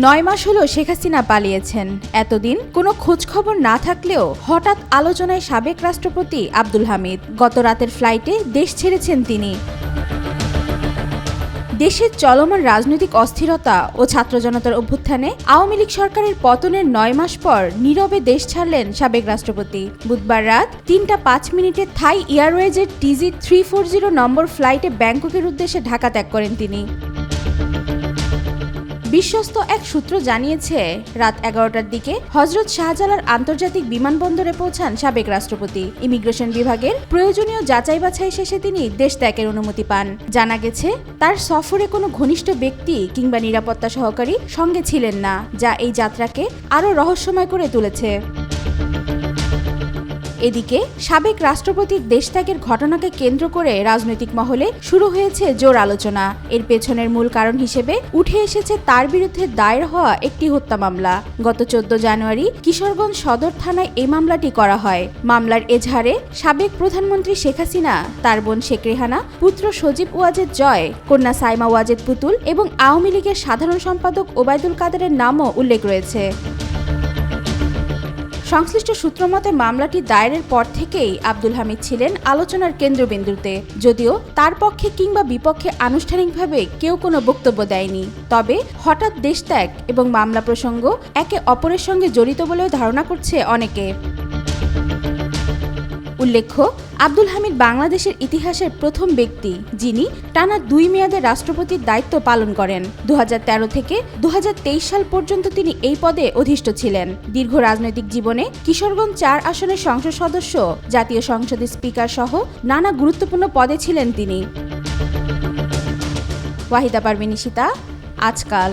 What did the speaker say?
9 মাস হলো শেখ হাসিনা পালিয়েছেন। এতদিন কোনো খোঁজখবর না থাকলেও হঠাৎ আলোচনায় সাবেক রাষ্ট্রপতি আব্দুল হামিদ। গত রাতের ফ্লাইটে দেশ ছেড়েছেন তিনি। দেশের চলমান রাজনৈতিক অস্থিরতা ও ছাত্র জনতার অভ্যুত্থানে আওয়ামী লীগ সরকারের পতনের 9 মাস পর নীরবে দেশ ছাড়লেন সাবেক রাষ্ট্রপতি। বুধবার রাত 3টা 5 মিনিটে থাই এয়ারওয়েজের TG 340 নম্বর ফ্লাইটে ব্যাংককের উদ্দেশ্যে ঢাকা ত্যাগ করেন তিনি। বিশ্বস্ত এক সূত্র জানিয়েছে, রাত 11টার দিকে হযরত শাহজালাল আন্তর্জাতিক বিমানবন্দরে পৌঁছান সাবেক রাষ্ট্রপতি। ইমিগ্রেশন বিভাগের প্রয়োজনীয় যাচাই বাছাই শেষে তিনি দেশ ত্যাগের অনুমতি পান। জানা গেছে, তার সফরে কোনো ঘনিষ্ঠ ব্যক্তি কিংবা নিরাপত্তা সহকারী সঙ্গে ছিলেন না, যা এই যাত্রাকে আরও রহস্যময় করে তুলেছে। এদিকে সাবেক রাষ্ট্রপতির দেশত্যাগের ঘটনাকে কেন্দ্র করে রাজনৈতিক মহলে শুরু হয়েছে জোর আলোচনা। এর পেছনের মূল কারণ হিসেবে উঠে এসেছে তার বিরুদ্ধে দায়ের হওয়া একটি হত্যা মামলা। গত 14 জানুয়ারি কিশোরগঞ্জ সদর থানায় এই মামলাটি করা হয়। মামলার এজাহারে সাবেক প্রধানমন্ত্রী শেখ হাসিনা, তার বোন শেখ রেহানা, পুত্র সজীব ওয়াজেদ জয়, কন্যা সাইমা ওয়াজেদ পুতুল এবং আওয়ামী লীগের সাধারণ সম্পাদক ওবায়দুল কাদেরের নামও উল্লেখ রয়েছে। সংশ্লিষ্ট সূত্রমতে মামলাটি দায়েরের পর থেকেই আব্দুল হামিদ ছিলেন আলোচনার কেন্দ্রবিন্দুতে, যদিও তার পক্ষে কিংবা বিপক্ষে আনুষ্ঠানিকভাবে কেউ কোনো বক্তব্য দেয়নি। তবে হঠাৎ দেশত্যাগ এবং মামলা প্রসঙ্গ একে অপরের সঙ্গে জড়িত বলেও ধারণা করছে অনেকে। উল্লেখ্য, আব্দুল হামিদ বাংলাদেশের ইতিহাসের প্রথম ব্যক্তি যিনি টানা 2 মেয়াদে রাষ্ট্রপতির দায়িত্ব পালন করেন। 2013 থেকে 2023 সাল পর্যন্ত তিনি এই পদে অধিষ্ঠ ছিলেন। দীর্ঘ রাজনৈতিক জীবনে কিশোরগঞ্জ 4 আসনের সংসদ সদস্য, জাতীয় সংসদের স্পিকার সহ নানা গুরুত্বপূর্ণ পদে ছিলেন তিনি। ওয়াহিদা পারভীন ঈশিতা, আজকাল।